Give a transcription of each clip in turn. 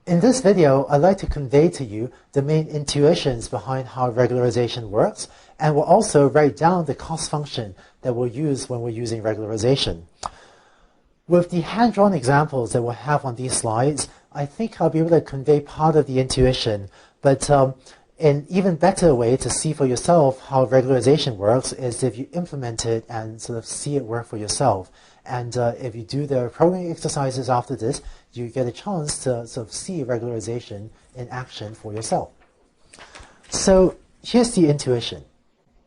In this video, I'd like to convey to you the main intuitions behind how regularization works, and we'll also write down the cost function that we'll use when we're using regularization. With the hand-drawn examples that we'll have on these slides, I think I'll be able to convey part of the intuition, but an even better way to see for yourself how regularization works is if you implement it and sort of see it work for yourself. And if you do the programming exercises after this, you get a chance to sort of see regularization in action for yourself. So here's the intuition.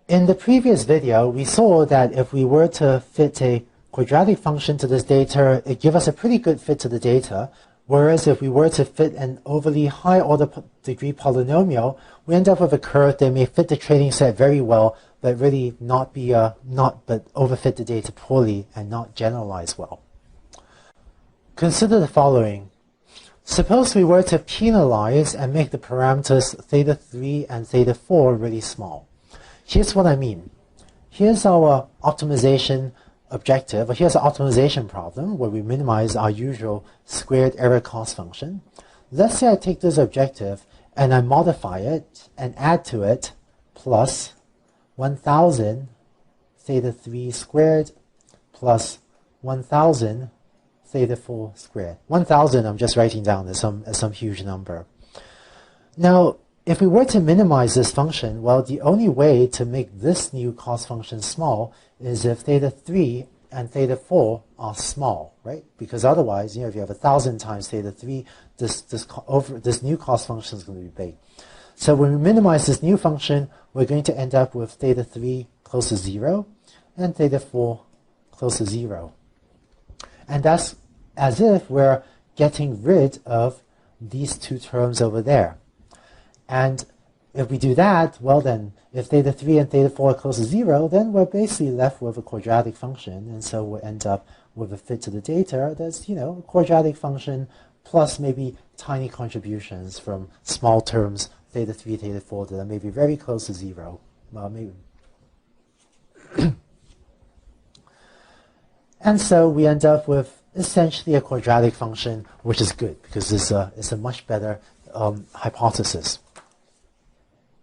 In the previous video, we saw that if we were to fit a quadratic function to this data, it gives us a pretty good fit to the data. Whereas if we were to fit an overly high order degree polynomial, we end up with a curve that may fit the training set very well, but really not overfit the data poorly and not generalize well. Consider the following. Suppose we were to penalize and make the parameters theta3 and theta4 really small. Here's what I mean. Here's our optimization objective, or here's an optimization problem where we minimize our usual squared error cost function. Let's say I take this objective and I modify it and add to it plus 1000 theta3 squared plus 1000 theta4 squared. 1000 I'm just writing down as some huge number. Now, if we were to minimize this function, well, the only way to make this new cost function small is if theta3 and theta4 are small, right? Because otherwise, if you have 1000 times theta3, this new cost function is going to be big. So when we minimize this new function, we're going to end up with theta3 close to 0 and theta4 close to 0. And that's as if we're getting rid of these two terms over there. And if we do that, well then, if theta3 and theta4 are close to 0, then we're basically left with a quadratic function, and so we'll end up with a fit to the data that's, a quadratic function plus maybe tiny contributions from small terms, theta3, theta4, that are maybe very close to 0. Well, maybe. And so we end up with essentially a quadratic function, which is good because it's a much better hypothesis.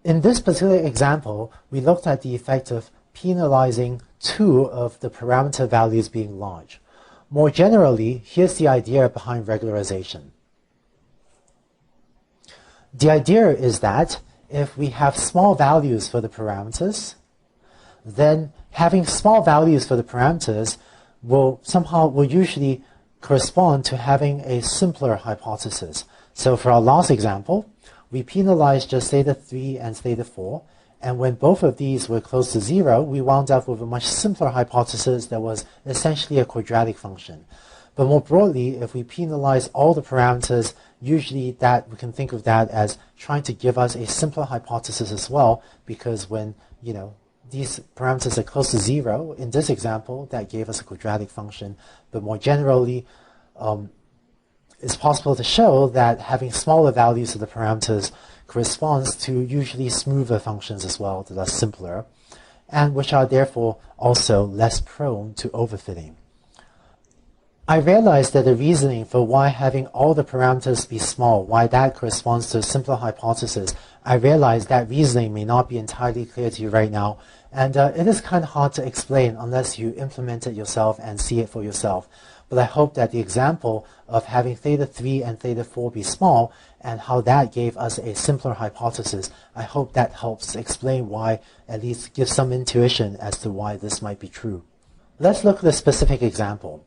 In this particular example, we looked at the effect of penalizing two of the parameter values being large. More generally, here's the idea behind regularization. The idea is that if we have small values for the parameters, then having small values for the parameters will usually correspond to having a simpler hypothesis. So for our last example, we penalized just theta3 and theta4, and when both of these were close to 0, we wound up with a much simpler hypothesis that was essentially a quadratic function. But more broadly, if we penalize all the parameters, usually that we can think of that as trying to give us a simpler hypothesis as well, because when these parameters are close to 0, in this example, that gave us a quadratic function. But more generally, it's possible to show that having smaller values of the parameters corresponds to usually smoother functions as well that are simpler, and which are therefore also less prone to overfitting. I realized that the reasoning for why having all the parameters be small, why that corresponds to a simpler hypothesis, I realized that reasoning may not be entirely clear to you right now, and it is kind of hard to explain unless you implement it yourself and see it for yourself. But I hope that the example of having theta3 and theta4 be small and how that gave us a simpler hypothesis, I hope that helps explain why, at least give some intuition as to why this might be true. Let's look at a specific example.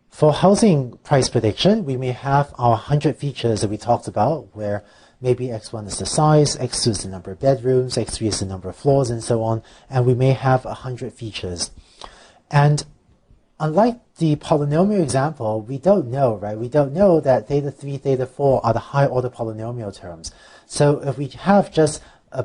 For housing price prediction, we may have our 100 features that we talked about, where maybe x1 is the size, x2 is the number of bedrooms, x3 is the number of floors, and so on, and we may have 100 features. And unlike the polynomial example, we don't know, right? We don't know that theta3, theta4 are the high-order polynomial terms. So if we have just a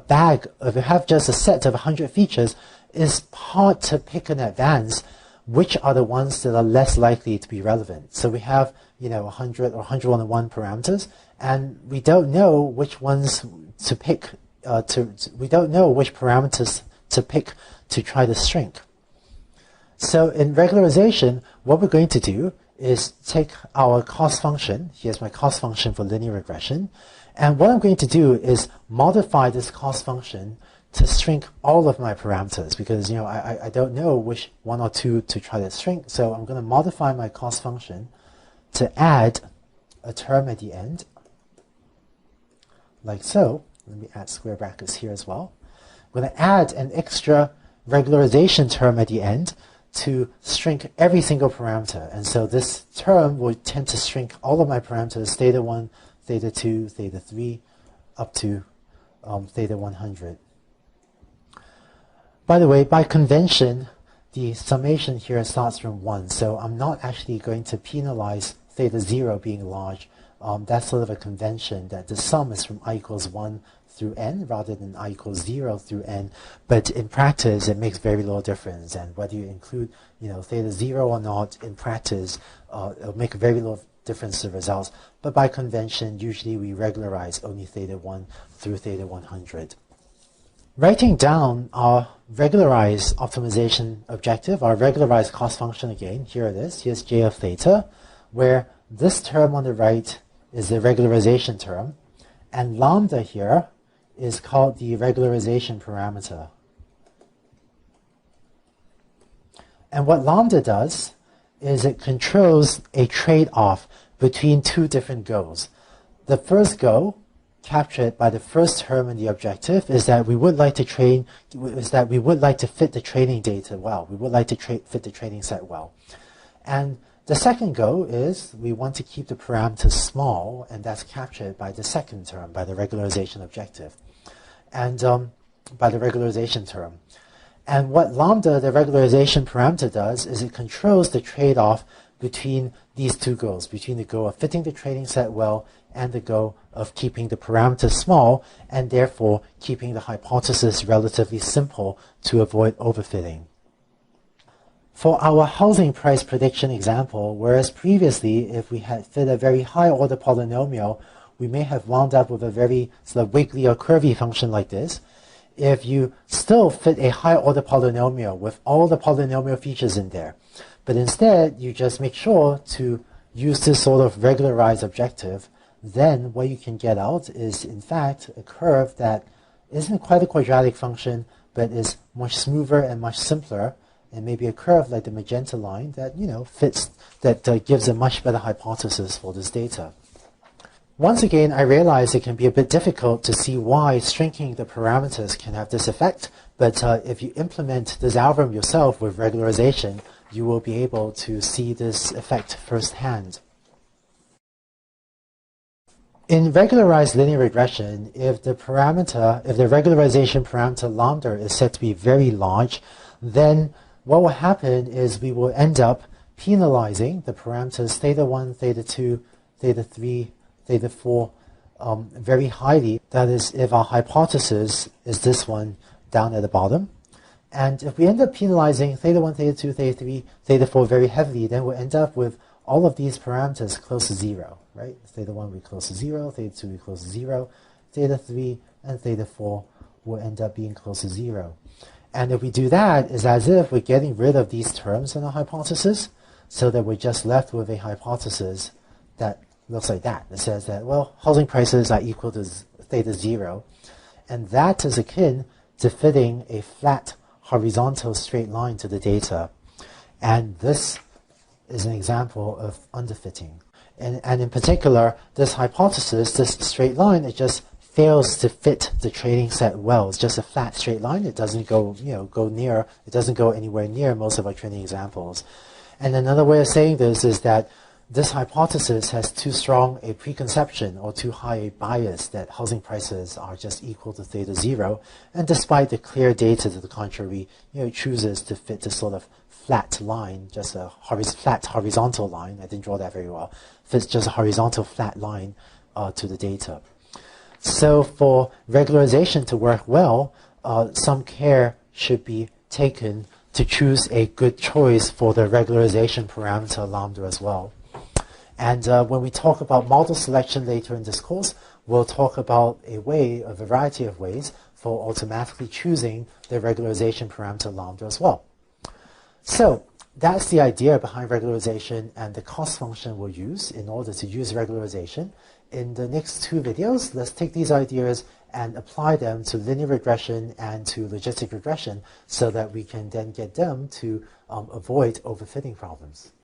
set of 100 features, it's hard to pick in advance which are the ones that are less likely to be relevant. So we have, 100 or 101 parameters, and we don't know which ones to pick. We don't know which parameters to pick to try to shrink. So in regularization, what we're going to do is take our cost function. Here's my cost function for linear regression. And what I'm going to do is modify this cost function to shrink all of my parameters, because I don't know which one or two to try to shrink. So I'm going to modify my cost function to add a term at the end, like so. Let me add square brackets here as well. I'm going to add an extra regularization term at the end to shrink every single parameter. And so this term will tend to shrink all of my parameters, theta 1, theta 2, theta 3, up to theta 100. By the way, by convention, the summation here starts from 1, so I'm not actually going to penalize theta 0 being large. That's sort of a convention that the sum is from I equals 1 through n rather than I equals 0 through n. But in practice, it makes very little difference. And whether you include theta 0 or not, in practice, it'll make very little difference to the results. But by convention, usually we regularize only theta 1 through theta 100. Writing down our regularized optimization objective, our regularized cost function again, here it is. Here's j of theta, where this term on the right is the regularization term, and lambda here is called the regularization parameter. And what lambda does is it controls a trade-off between two different goals. The first goal, captured by the first term in the objective, is that we would like to fit the training data well. We would like to fit the training set well. And the second goal is we want to keep the parameters small, and that's captured by the second term, by the regularization objective, and by the regularization term. And what lambda, the regularization parameter, does is it controls the trade-off between these two goals, between the goal of fitting the training set well and the goal of keeping the parameters small, and therefore keeping the hypothesis relatively simple to avoid overfitting. For our housing price prediction example, whereas previously if we had fit a very high order polynomial, we may have wound up with a very sort of wiggly or curvy function like this. If you still fit a high order polynomial with all the polynomial features in there, but instead you just make sure to use this sort of regularized objective, then what you can get out is in fact a curve that isn't quite a quadratic function, but is much smoother and much simpler, and maybe a curve like the magenta line that fits, that gives a much better hypothesis for this data. Once again, I realize it can be a bit difficult to see why shrinking the parameters can have this effect, but if you implement this algorithm yourself with regularization, you will be able to see this effect firsthand. In regularized linear regression, if the regularization parameter lambda is said to be very large, then what will happen is we will end up penalizing the parameters theta 1, theta 2, theta 3, theta 4 very highly. That is, if our hypothesis is this one down at the bottom. And if we end up penalizing theta 1, theta 2, theta 3, theta 4 very heavily, then we'll end up with all of these parameters close to 0, right? Theta 1 will be close to 0, theta 2 will be close to 0, theta 3 and theta 4 will end up being close to 0. And if we do that, it's as if we're getting rid of these terms in our hypothesis, so that we're just left with a hypothesis that looks like that. It says that, well, housing prices are equal to theta 0, and that is akin to fitting a flat horizontal straight line to the data. And this is an example of underfitting. And in particular, this hypothesis, this straight line, it just fails to fit the training set well. It's just a flat straight line. It doesn't go, it doesn't go anywhere near most of our training examples. And another way of saying this is that this hypothesis has too strong a preconception or too high a bias that housing prices are just equal to theta 0. And despite the clear data to the contrary, it chooses to fit this sort of flat line, just a flat horizontal line. I didn't draw that very well. Fits just a horizontal flat line to the data. So for regularization to work well, some care should be taken to choose a good choice for the regularization parameter lambda as well. And when we talk about model selection later in this course, we'll talk about a variety of ways for automatically choosing the regularization parameter lambda as well. So that's the idea behind regularization and the cost function we'll use in order to use regularization. In the next 2 videos, let's take these ideas and apply them to linear regression and to logistic regression so that we can then get them to avoid overfitting problems.